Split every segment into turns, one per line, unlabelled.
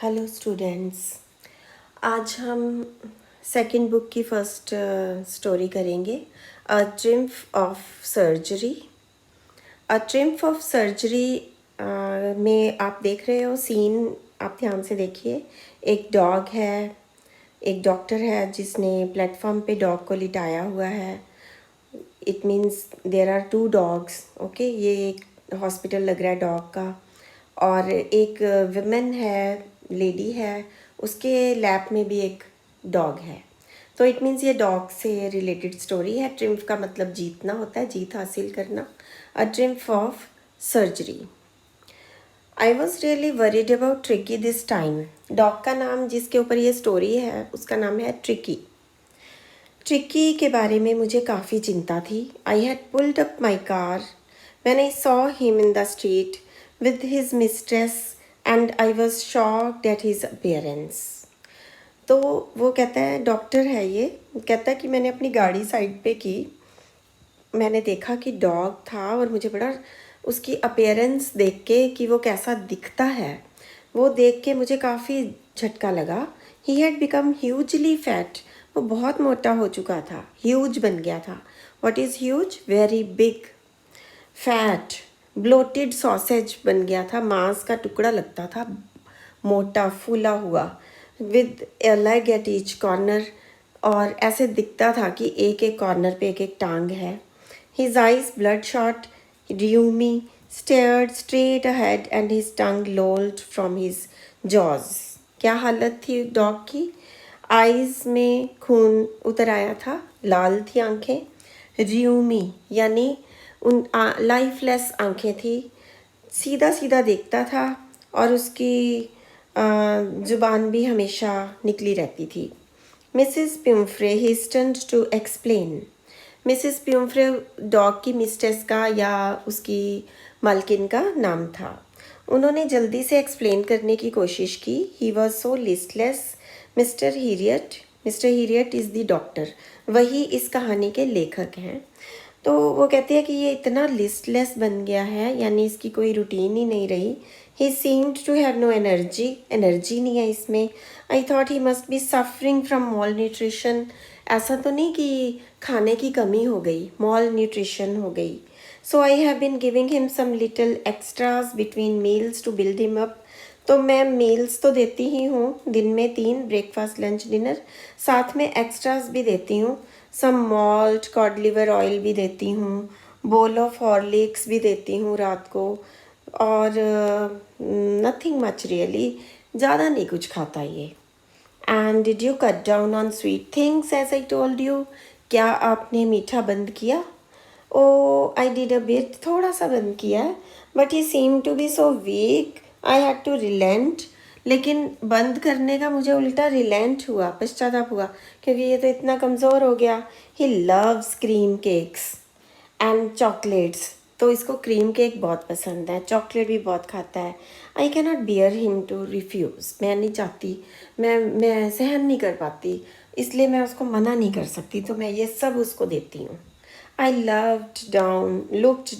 Hello students. आज हम second book की फर्स्ट स्टोरी करेंगे। A triumph of surgery. A triumph of surgery में आप देख रहे हो सीन, आप ध्यान से देखिए। एक डॉग है, एक डॉक्टर है जिसने प्लेटफॉर्म पे डॉग को लिटाया हुआ है। It means there are two dogs. Okay, ये एक हॉस्पिटल लग रहा है डॉग का। और एक विमेन है, लेडी है, उसके लैब में भी एक डॉग है। तो इट मीन्स ये डॉग से रिलेटेड स्टोरी है। ट्रिम्फ का मतलब जीतना होता है, जीत हासिल करना। A triumph of surgery. I was really worried about Tricki this time. Dog का नाम जिसके ऊपर ये स्टोरी है उसका नाम है ट्रिकी। ट्रिकी के बारे में मुझे काफ़ी चिंता थी। I had pulled up my car when I saw him in the street with his mistress and I was shocked at his appearance. तो वो कहता है, डॉक्टर है ये, कहता है कि मैंने अपनी गाड़ी साइड पे की, मैंने देखा कि डॉग था और मुझे बड़ा उसकी अपीयरेंस देख के कि वो कैसा दिखता है, वो देख के मुझे काफ़ी झटका लगा। He had become hugely fat. वो बहुत मोटा हो चुका था, ह्यूज बन गया था। What is huge? Very big. Fat, bloated sausage बन गया था, मांस का टुकड़ा लगता था, मोटा फूला हुआ, with A leg at each corner. और ऐसे दिखता था कि एक एक कॉर्नर पे एक एक टांग है। His eyes bloodshot, rheumy, stared straight ahead and his tongue lolled from his jaws. क्या हालत थी डॉग की? आइज में खून उतर आया था, लाल थी आंखें। र्यूमी यानी उन लाइफलेस आंखें थी, सीधा सीधा देखता था और उसकी ज़ुबान भी हमेशा निकली रहती थी। Mrs Pumphrey hastened to explain. Mrs Pumphrey dog की मिस्ट्रेस का या उसकी मालकिन का नाम था। उन्होंने जल्दी से एक्सप्लेन करने की कोशिश की। He was so listless. Mr Herriot is the doctor, वही इस कहानी के लेखक हैं। तो वो कहती है कि ये इतना लिस्टलेस बन गया है, यानी इसकी कोई रूटीन ही नहीं रही। He seemed to have no energy नहीं है इसमें। I thought he must be suffering from malnutrition. ऐसा तो नहीं कि खाने की कमी हो गई, मॉल न्यूट्रिशन हो गई। So I have been giving him some little extras between meals to build him up. तो मैं मील्स तो देती ही हूँ, दिन में 3, ब्रेकफास्ट लंच डिनर, साथ में एक्स्ट्राज भी देती हूँ। सम मॉल्ट, कॉड लिवर ऑयल भी देती हूँ, बोल ऑफ हॉर्लिक्स भी देती हूँ रात को, और नथिंग मच रियली, ज़्यादा नहीं कुछ खाता ये। And did you cut down on sweet things as I told you? क्या आपने मीठा बंद किया? ओ आई डिड अ बिट, थोड़ा सा बंद किया है, but he seem to be so weak I had to relent. लेकिन बंद करने का मुझे उल्टा रिलेंट हुआ, पश्चाताप हुआ, क्योंकि ये तो इतना कमज़ोर हो गया। He loves cream cakes and chocolates. तो इसको क्रीम केक बहुत पसंद है, चॉकलेट भी बहुत खाता है। I can not bear him to refuse. मैं नहीं चाहती, मैं सहन नहीं कर पाती, इसलिए मैं उसको मना नहीं कर सकती, तो मैं ये सब उसको देती हूँ। I looked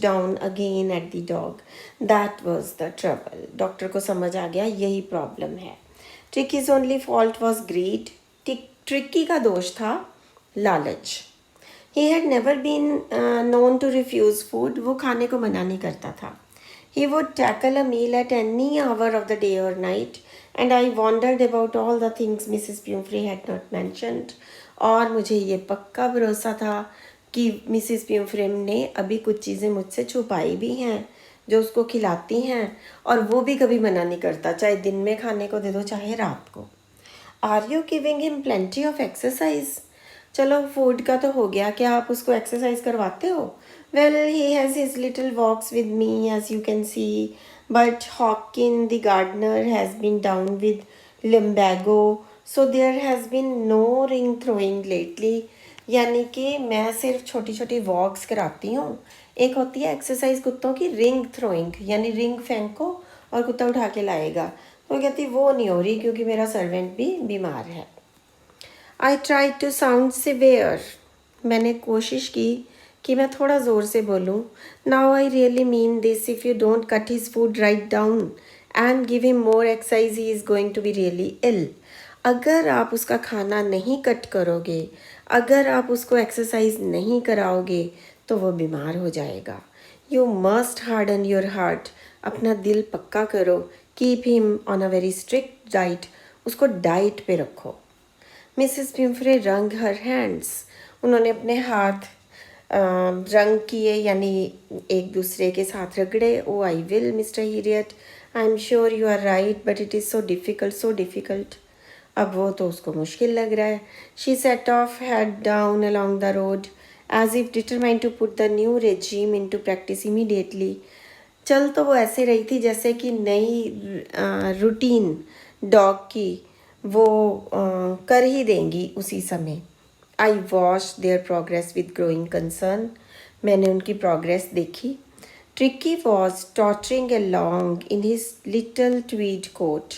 down again at the dog. That was the trouble. Doctor को समझ आ गया यही प्रॉब्लम है। Tricky's only fault was greed. Tricky का दोष था लालच। He had never been known to refuse food. वो खाने को मना नहीं करता था। He would tackle a meal at any hour of the day or night, and I wondered about all the things Mrs. Pumphrey had not mentioned. और मुझे ये पक्का भरोसा था कि मिसिस प्यूम्फ्रेम ने अभी कुछ चीज़ें मुझसे छुपाई भी हैं जो उसको खिलाती हैं, और वो भी कभी मना नहीं करता, चाहे दिन में खाने को दे दो चाहे रात को। Are you giving him plenty of exercise? चलो फूड का तो हो गया, क्या आप उसको एक्सरसाइज करवाते हो? Well he has his little walks with me as you can see, but Hodgkin the gardener has been down with lumbago, so there has been no ring throwing lately. यानी कि मैं सिर्फ छोटी छोटी वॉक्स कराती हूँ। एक होती है एक्सरसाइज कुत्तों की, रिंग थ्रोइंग, यानी रिंग फेंको और कुत्ता उठा के लाएगा। तो कहती वो नहीं हो रही क्योंकि मेरा सर्वेंट भी बीमार है। I try to sound severe. मैंने कोशिश की कि मैं थोड़ा ज़ोर से बोलूँ। Now I really mean this, if you don't cut his food right down and give him more exercise, he is going to be really ill. अगर आप उसका खाना नहीं कट करोगे, अगर आप उसको एक्सरसाइज नहीं कराओगे तो वो बीमार हो जाएगा. You must harden your heart. अपना दिल पक्का करो. Keep him on a very strict diet. उसको डाइट पे रखो. मिसेस पिम्फ्रे रंग हर हैंड्स. उन्होंने अपने हाथ रंग किए, यानी एक दूसरे के साथ रगड़े. Oh I will Mister Herriot, I am sure you are right, but it is so difficult, so difficult. अब वो तो उसको मुश्किल लग रहा है. She set off head down along the road as if determined to put the new regime into practice immediately. चल तो वो ऐसे रही थी जैसे कि नई रूटीन डॉग की वो कर ही देंगी उसी समय. I watch their progress with growing concern. मैंने उनकी प्रोग्रेस देखी. Tricki was tottering along in his little tweed coat.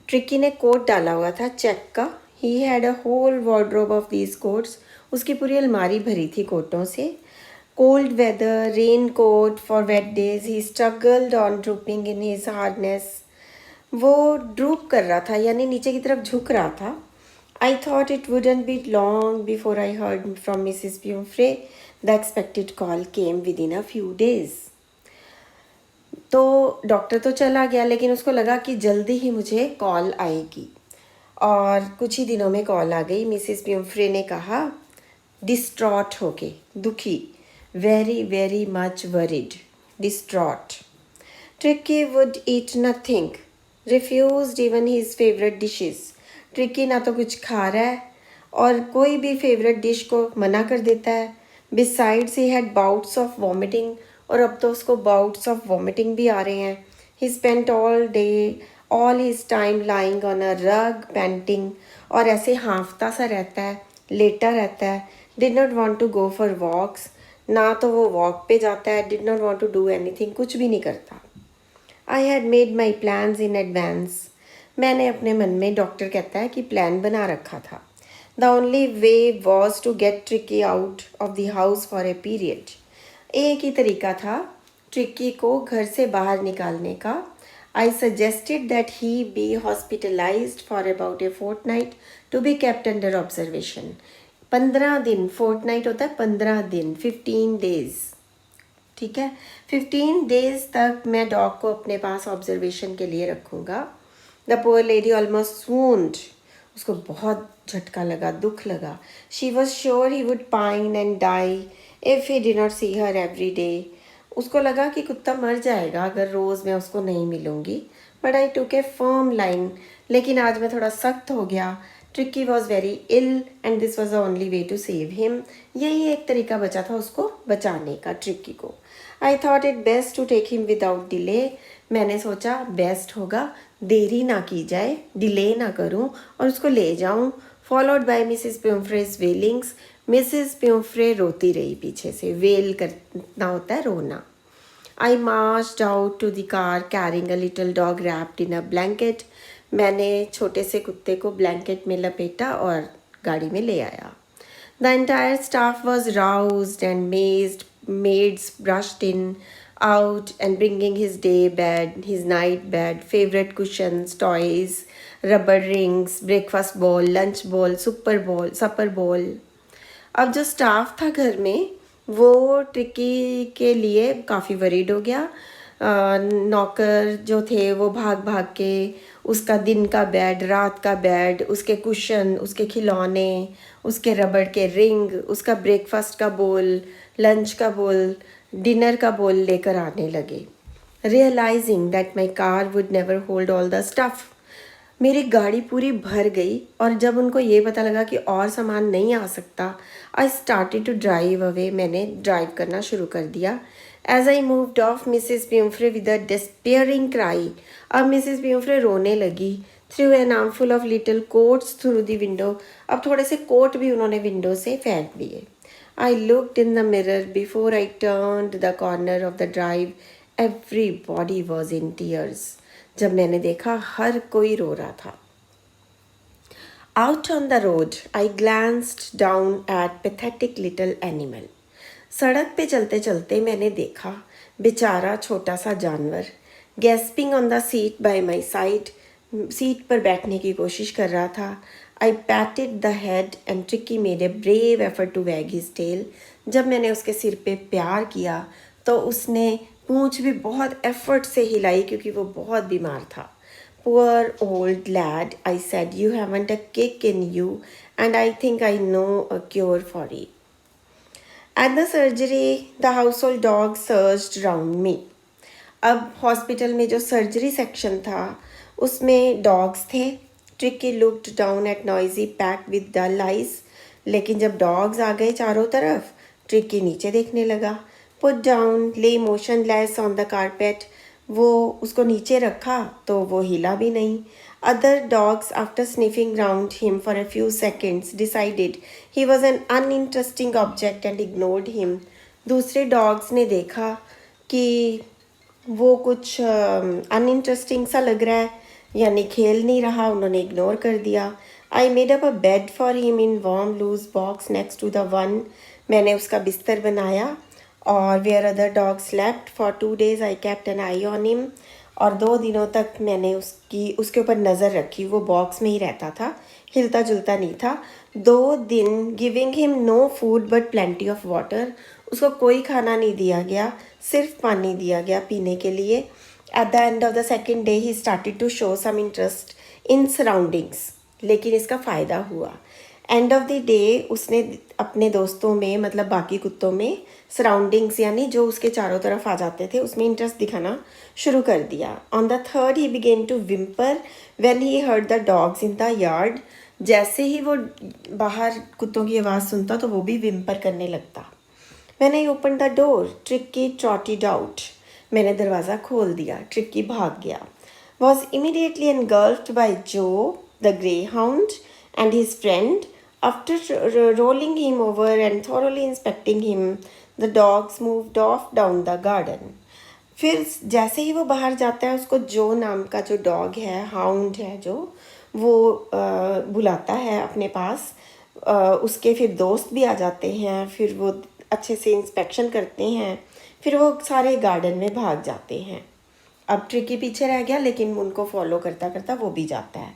Tricki ने कोट डाला हुआ था चेक का. He had a whole wardrobe of these coats. उसकी पूरी अलमारी भरी थी कोटों से. Cold weather, rain coat for wet days. He struggled on drooping in his hardness. वो ड्रूप कर रहा था, यानी नीचे की तरफ झुक रहा था. I thought it wouldn't be long before I heard from Mrs. Pumphrey. The expected call came within a few days. तो डॉक्टर तो चला गया, लेकिन उसको लगा कि जल्दी ही मुझे कॉल आएगी. और कुछ ही दिनों में कॉल आ गई. मिसेस पिम्फ्रे ने कहा, डिस्ट्रॉट होके, दुखी, very very much worried, distraught. Tricky would eat nothing, refused even his favourite dishes. Tricky ना तो कुछ खा रहा है और कोई भी फेवरेट डिश को मना कर देता है. Besides he had bouts of vomiting, और अब तो उसको बाउट्स ऑफ वॉमिटिंग भी आ रहे हैं. ही spent all his time lying on a रग पेंटिंग. और ऐसे हाँफता सा रहता है, लेटा रहता है. Did not want to go for walks. ना तो वो वॉक पे जाता है. Did not want to do anything, कुछ भी नहीं करता. I had made my plans in advance. मैंने अपने मन में, डॉक्टर कहता है, कि प्लान बना रखा था. The only way was to get Tricki out of the house for a period. एक ही तरीका था ट्रिकी को घर से बाहर निकालने का. I suggested that he be hospitalised for about a fortnight to be kept under observation. 15 दिन, फोर्टनाइट होता है 15 दिन, 15 डेज. ठीक है, 15 डेज तक मैं डॉग को अपने पास ऑब्जर्वेशन के लिए रखूँगा. The poor lady almost swooned. उसको बहुत झटका लगा, दुख लगा. She was sure he would pine and die if he did not see her every day. उसको लगा कि कुत्ता मर जाएगा अगर रोज़ मैं उसको नहीं मिलूँगी. But I took a firm line. लेकिन आज मैं थोड़ा सख्त हो गया. Tricki was very ill and this was the only way to save him. यही एक तरीका बचा था उसको बचाने का, ट्रिकी को. I thought it best to take him without delay. मैंने सोचा बेस्ट होगा देरी ना की जाए, डिले ना करूं और उसको ले जाऊं. Followed by Mrs Pumphrey's wailings. Mrs Pumphrey रोती रही पीछे से. वेल करना होता है रोना. I marched out to the car carrying a little dog wrapped in a blanket. मैंने छोटे से कुत्ते को ब्लैंकेट में लपेटा और गाड़ी में ले आया. The entire staff was roused and maids brushed in, out and bringing his day bed, his night bed, favorite cushions, toys, rubber rings, breakfast bowl, lunch bowl, supper bowl. अब जो स्टाफ था घर में वो ट्रिकी के लिए काफ़ी worried हो गया. नौकर जो थे वो भाग भाग के उसका दिन का बेड, रात का बेड, उसके कुशन, उसके खिलौने, उसके रबड़ के रिंग, उसका ब्रेकफास्ट का बोल, लंच का बोल, डिनर का बोल लेकर आने लगे. Realising that my car would never hold all the stuff. मेरी गाड़ी पूरी भर गई और जब उनको ये पता लगा कि और सामान नहीं आ सकता, I started to drive away. मैंने ड्राइव करना शुरू कर दिया. As I moved off Mrs Pumphrey with a despairing cry. अब मिसेस पिम्फ्रे रोने लगी. Threw an armful of little coats through the window. अब थोड़े से कोट भी उन्होंने विंडो से फेंक दिए. I looked in the mirror before I turned the corner of the drive. Everybody was in tears. जब मैंने देखा हर कोई रो रहा था. Out on the road, I glanced down at pathetic little animal. सड़क पे चलते चलते मैंने देखा बेचारा छोटा सा जानवर. Gasping on the seat by my side, seat पर बैठने की कोशिश कर रहा था। I patted the head and Tricki made a brave effort to wag his tail. जब मैंने उसके सिर पे प्यार किया तो उसने पूंछ भी बहुत एफर्ट से हिलाई क्योंकि वो बहुत बीमार था। Poor old lad, I said, you haven't a kick in you, and I think I know a cure for it. At the surgery, the household dog surged round me. अब हॉस्पिटल में जो सर्जरी सेक्शन था उसमें dogs थे। Tricki looked down at noisy pack with dull eyes. लेकिन जब dogs आ गए चारों तरफ, ट्रिकी नीचे देखने लगा। पुट डाउन, ले मोशनलेस ऑन द कारपेट। वो उसको नीचे रखा तो वो हिला भी नहीं। Other dogs after sniffing round him for a few seconds decided he was an uninteresting object and ignored him. दूसरे डॉग्स ने देखा कि वो कुछ अनइंटरेस्टिंग सा लग रहा है, यानी खेल नहीं रहा, उन्होंने इग्नोर कर दिया। I made up a bed for him in warm loose box next to the one. मैंने उसका बिस्तर बनाया और where other dog slept for 2 days I kept an eye on him. और 2 दिनों तक मैंने उसके ऊपर नज़र रखी। वो बॉक्स में ही रहता था, हिलता जुलता नहीं था। 2 दिन giving him no food but plenty of water. उसको कोई खाना नहीं दिया गया, सिर्फ पानी दिया गया पीने के लिए। At the end of the second day he started to show some interest in surroundings, लेकिन इसका फ़ायदा हुआ। एंड ऑफ द डे उसने अपने दोस्तों में, मतलब बाकी कुत्तों में, सराउंडिंग्स यानी जो उसके चारों तरफ आ जाते थे उसमें इंटरेस्ट दिखाना शुरू कर दिया। On the third he began to whimper when he heard the dogs in the yard. जैसे ही वो बाहर कुत्तों की आवाज़ सुनता तो वो भी विम्पर करने लगता। When I opened the door, Tricky trotted out. मैंने दरवाज़ा खोल दिया, ट्रिक्की भाग गया। Was immediately engulfed by Joe, the greyhound, and his friend. After rolling him over and thoroughly inspecting him, the dogs moved off down the garden. फिर जैसे ही वो बाहर जाता है उसको जो नाम का जो डॉग है, हाउंड है जो, वो बुलाता है अपने पास। उसके फिर दोस्त भी आ जाते हैं, फिर वो अच्छे से इंस्पेक्शन करते हैं, फिर वो सारे गार्डन में भाग जाते हैं। अब ट्रिकी पीछे रह गया लेकिन उनको फॉलो करता करता वो भी जाता है।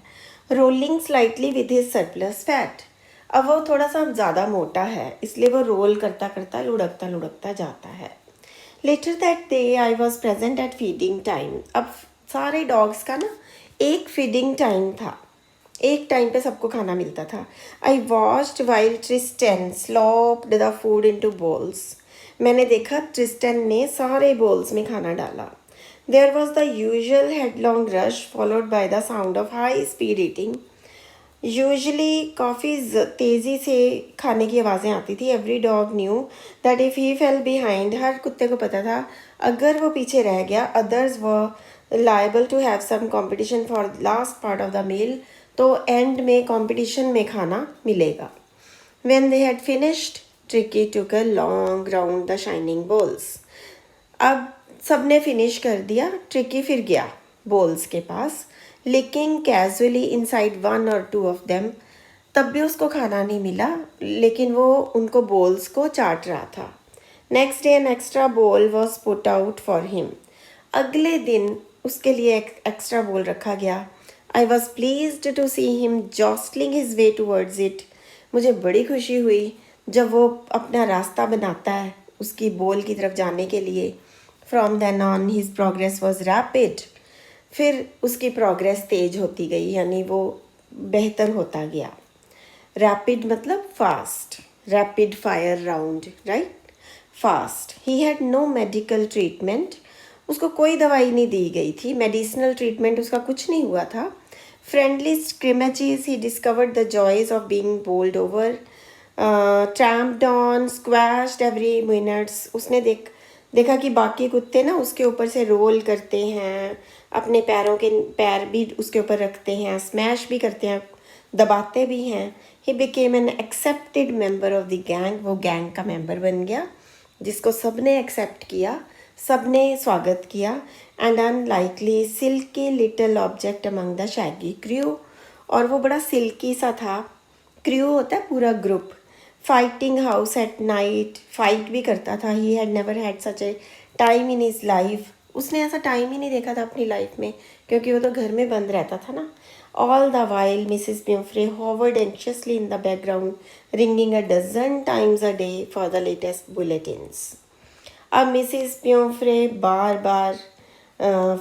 Rolling slightly with his surplus fat. अब वो थोड़ा सा ज़्यादा मोटा है इसलिए वो रोल करता करता लुढ़कता लुढ़कता जाता है। Later that day I was present at feeding time. अब सारे डॉग्स का ना एक फीडिंग टाइम था, एक टाइम पे सबको खाना मिलता था। I watched while Tristan slopped the food into bowls. मैंने देखा ट्रिस्टन ने सारे बोल्स में खाना डाला। There was the usual headlong rush followed by the sound of high speed eating. Usually काफ़ी तेज़ी से खाने की आवाज़ें आती थी। Every dog knew that if he fell behind, हर कुत्ते को पता था अगर वो पीछे रह गया, others were liable to have some competition for last part of the meal, तो एंड में कंपटीशन में खाना मिलेगा। When they had finished, Tricky took a long round the shining bowls. अब सबने फिनिश कर दिया, ट्रिकी फिर गया बोल्स के पास, लेकिन casually inside 1 or 2 of them. तब भी उसको खाना नहीं मिला लेकिन वो उनको बोल्स को चाट रहा था। Next day an extra bowl was put out for him. अगले दिन उसके लिए एक एक्स्ट्रा बोल रखा गया। I was pleased to see him jostling his way towards it. मुझे बड़ी खुशी हुई जब वो अपना रास्ता बनाता है उसकी बोल की तरफ जाने के लिए। From then on his progress was rapid. फिर उसकी प्रोग्रेस तेज होती गई, यानी वो बेहतर होता गया। रैपिड मतलब fast, rapid fire round, right, fast. He had no medical treatment. उसको कोई दवाई नहीं दी गई थी, मेडिसिनल ट्रीटमेंट उसका कुछ नहीं हुआ था। Friendly scrimmages, he discovered the joys of being bowled over, trampled on, squashed every minutes. उसने देखा कि बाकी कुत्ते ना उसके ऊपर से रोल करते हैं, अपने पैर भी उसके ऊपर रखते हैं, स्मैश भी करते हैं, दबाते भी हैं। He became an accepted member of the gang. वो गैंग का मेंबर बन गया जिसको सबने एक्सेप्ट किया, सबने स्वागत किया। And unlikely silky little object among the shaggy crew. और वो बड़ा सिल्की सा था। क्रू होता है पूरा group. Fighting house at night, fight भी करता था। He had never had such A time in his life उसने ऐसा टाइम ही नहीं देखा था अपनी लाइफ में, क्योंकि वो तो घर में बंद रहता था ना. All the while Mrs Pumphrey hovered anxiously in the background, ringing a dozen times a day for the latest bulletins. अब मिसेस ब्यूफ्रे बार बार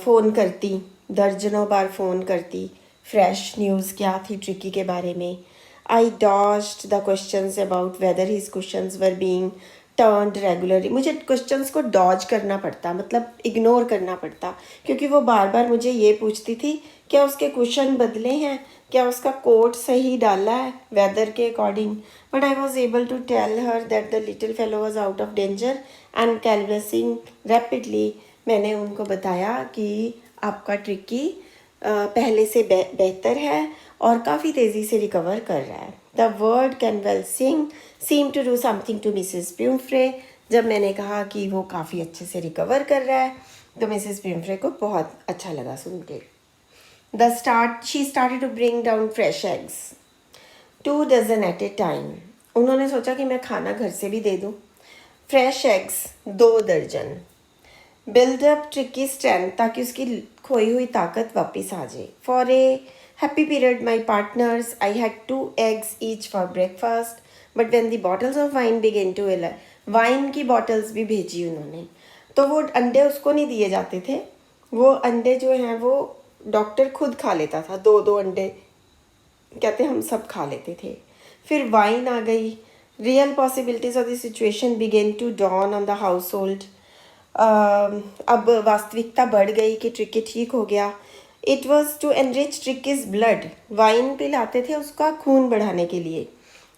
फ़ोन करती, दर्जनों बार फ़ोन करती, फ्रेश न्यूज़ क्या थी ट्रिकी के बारे में. I dodged the questions about whether his questions were being turned regularly. मुझे क्वेश्चंस को डॉज करना पड़ता, मतलब इग्नोर करना पड़ता, क्योंकि वो बार बार मुझे ये पूछती थी क्या उसके क्वेश्चन बदले हैं, क्या उसका कोट सही डाला है वेदर के according. But I was able to tell her that the little fellow was out of danger and convalescing rapidly. मैंने उनको बताया कि आपका ट्रिकी पहले से बेहतर है और काफ़ी तेज़ी से रिकवर कर रहा है. The word convalescing seem to do something to Mrs Pumphrey. जब मैंने कहा कि वो काफ़ी अच्छे से रिकवर कर रहा है तो मिसेस ब्यूफ्रे को बहुत अच्छा लगा सुन के. She started to bring down fresh eggs, 2 dozen at a time. उन्होंने सोचा कि मैं खाना घर से भी दे दूँ. फ्रेश एग्स 2 दर्जन. बिल्ड अप ट्रिकी स्ट्रेंथ, ताकि उसकी खोई हुई ताकत वापस आ जाए. For a happy period my partners I had 2 eggs each for breakfast. But when the bottles of wine began to एल, वाइन की बॉटल्स भी भेजी उन्होंने. तो वो अंडे उसको नहीं दिए जाते थे, वो अंडे जो हैं वो डॉक्टर खुद खा लेता था. 2 अंडे कहते हम सब खा लेते थे. फिर वाइन आ गई. Real possibilities of the situation began to dawn on the household. अब वास्तविकता बढ़ गई कि ट्रिकी ठीक हो गया. It was to enrich Tricki's blood. Wine पिलाते थे उसका खून बढ़ाने के लिए.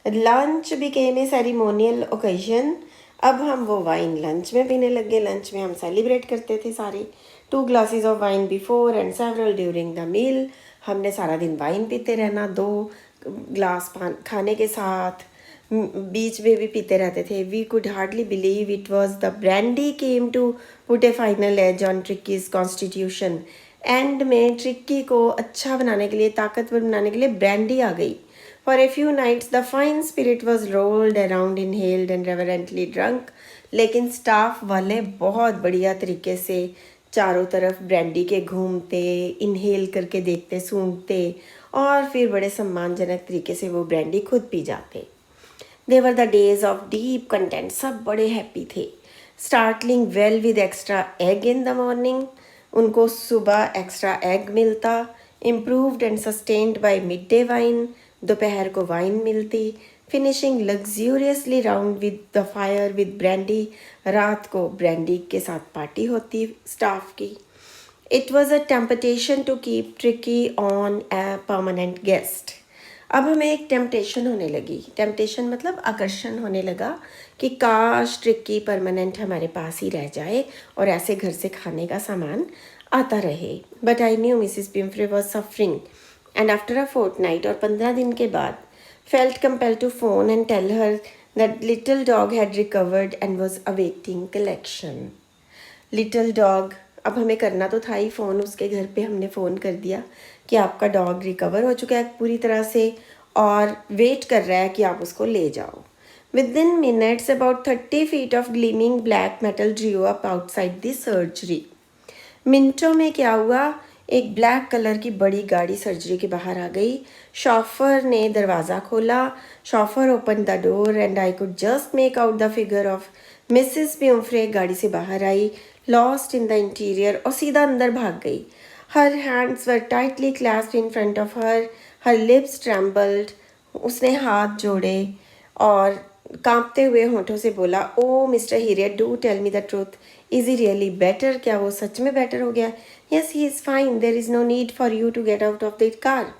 Lunch became a ceremonial occasion. अब हम वो वाइन लंच में पीने लग गए. लंच में हम सेलिब्रेट करते थे सारे. 2 glasses of wine before and several during the meal. हमने सारा दिन वाइन पीते रहना, 2 ग्लास खाने के साथ, बीच में भी पीते रहते थे. We could hardly believe it was the brandy came to put a final edge on Tricki's constitution. एंड में ट्रिकी को अच्छा बनाने के लिए, ताकतवर बनाने के लिए ब्रांडी आ गई. For a few nights the fine spirit was rolled around, inhaled and reverently drunk. लेकिन स्टाफ वाले बहुत बढ़िया तरीके से चारों तरफ ब्रांडी के घूमते, इनहेल करके देखते, सूंघते और फिर बड़े सम्मानजनक तरीके से वो ब्रांडी खुद पी जाते. They were the days of deep content. सब बड़े हैप्पी थे. Startling well with extra egg in the morning. उनको सुबह एक्स्ट्रा एग मिलता. Improved and sustained by midday wine. दोपहर को वाइन मिलती. Finishing luxuriously round with the fire with brandy. रात को ब्रांडी के साथ पार्टी होती स्टाफ की. It was a temptation to keep Tricky on a permanent guest. अब हमें एक टेम्पटेशन होने लगी. टेम्पटेशन मतलब आकर्षण होने लगा कि काश ट्रिकी परमानेंट हमारे पास ही रह जाए और ऐसे घर से खाने का सामान आता रहे. But I knew Mrs Pumphrey was suffering and after a fortnight, और 15 दिन के बाद, felt compelled to phone and tell her that little dog had recovered and was awaiting collection. Little dog, अब हमें करना तो था ही फ़ोन. उसके घर पे हमने फ़ोन कर दिया कि आपका डॉग रिकवर हो चुका है पूरी तरह से और वेट कर रहा है कि आप उसको ले जाओ. Within minutes about 30 feet of gleaming black metal Drew up outside the surgery. मिनटों में क्या हुआ, एक ब्लैक कलर की बड़ी गाड़ी सर्जरी के बाहर आ गई. शॉफर ने दरवाज़ा खोला. Chauffeur open the door and I could just make out the figure of Mrs Pumphrey. गाड़ी से बाहर आई, लॉस्ट इन द इंटीरियर, और सीधा अंदर भाग गई. Her hands were tightly clasped in front of her lips trembled. उसने हाथ जोड़े और कांपते हुए होठों से बोला, oh Mister Herriot, do tell me the truth. Is he really better? क्या वो सच में बेटर हो गया? Yes, he is fine. There is no need for you to get out of the car.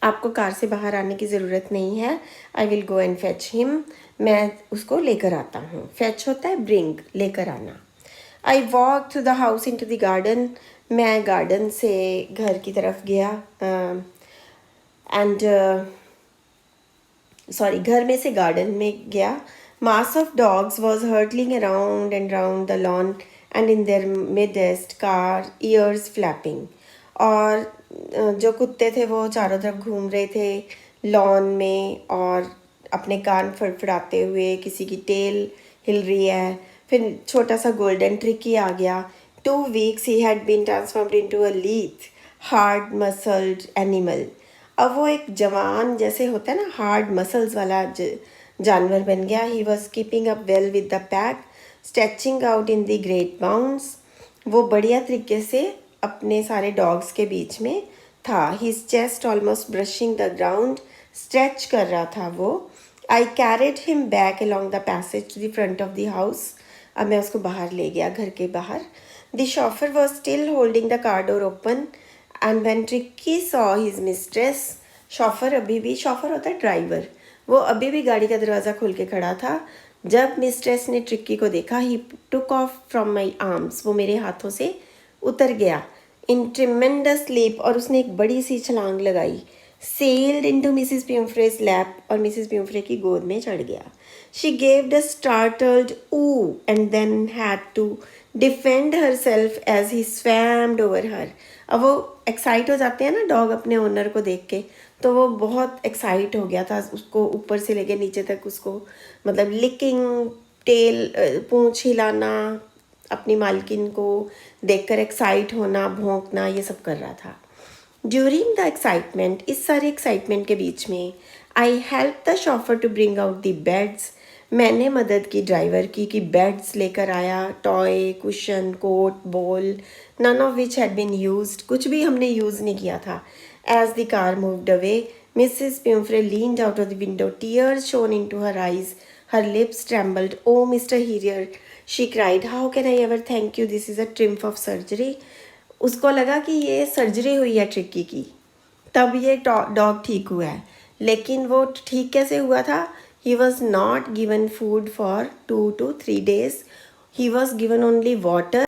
आपको कार से बाहर आने की ज़रूरत नहीं है. I will go and fetch him. मैं उसको लेकर आता हूँ. फेच होता है ब्रिंग, लेकर आना. I walk through the house into the garden. मैं गार्डन से घर की तरफ गया एंड घर में से गार्डन में गया. Mass of dogs was hurtling around and round the lawn and in their midst car, years flapping. और जो कुत्ते थे वो चारों तरफ घूम रहे थे लॉन में और अपने कान फड़फड़ाते हुए. किसी की टेल हिल रही है. फिर छोटा सा गोल्डन ट्रिकी आ गया. 2 weeks he had been transformed into a lithe, hard muscled animal. अब वो एक जवान जैसे होता है ना हार्ड मसल्स वाला जानवर बन गया. He was keeping up well with the pack, stretching out in the great bounds. वो बढ़िया तरीके से अपने सारे डॉग्स के बीच में था. His chest almost brushing the ground, stretch कर रहा था वो. I carried him back along the passage to the front of the house. अब मैं उसको बाहर ले गया, घर के बाहर. The chauffeur was still holding the car door open and when Tricki saw his mistress. Chauffeur अभी भी, शॉफर होता है ड्राइवर, वो अभी भी गाड़ी का दरवाज़ा खोल के खड़ा था. जब मिस्ट्रेस ने ट्रिक्की को देखा, he took off from my arms, वो मेरे हाथों से उतर गया इन ट्रिमेंडस लीप, और उसने एक बड़ी सी छलांग लगाई. Sailed into Mrs Pumphrey's lap, और मिसिस प्यूम्फ्रे की गोद में चढ़ गया. She gave the startled ooh and then had to defend herself as he swarmed over her. अब वो एक्साइट हो जाते हैं ना डॉग अपने ओनर को देख के, तो वो बहुत एक्साइट हो गया था. उसको ऊपर से लेके नीचे तक उसको मतलब लिकिंग, टेल, पूंछ हिलाना, अपनी मालकिन को देखकर एक्साइट होना, भौंकना, ये सब कर रहा था. ड्यूरिंग द एक्साइटमेंट, इस सारे एक्साइटमेंट के बीच में, I help the chauffeur to bring out the beds. मैंने मदद की ड्राइवर की कि बेड्स लेकर आया. Toy, cushion, coat, bowl, none of which had been used, कुछ भी हमने यूज़ नहीं किया था. As the car moved away, Mrs Pumphrey leaned out of the window, tears shone into her eyes, her lips trembled. Oh Mister Herriot, she cried, how can I ever thank you, this is a triumph of surgery. उसको लगा कि ये surgery हुई है tricky की, तब ये dog ठीक हुआ है. लेकिन वो ठीक कैसे हुआ था? He was not given food for 2 to 3 days. He was given only water.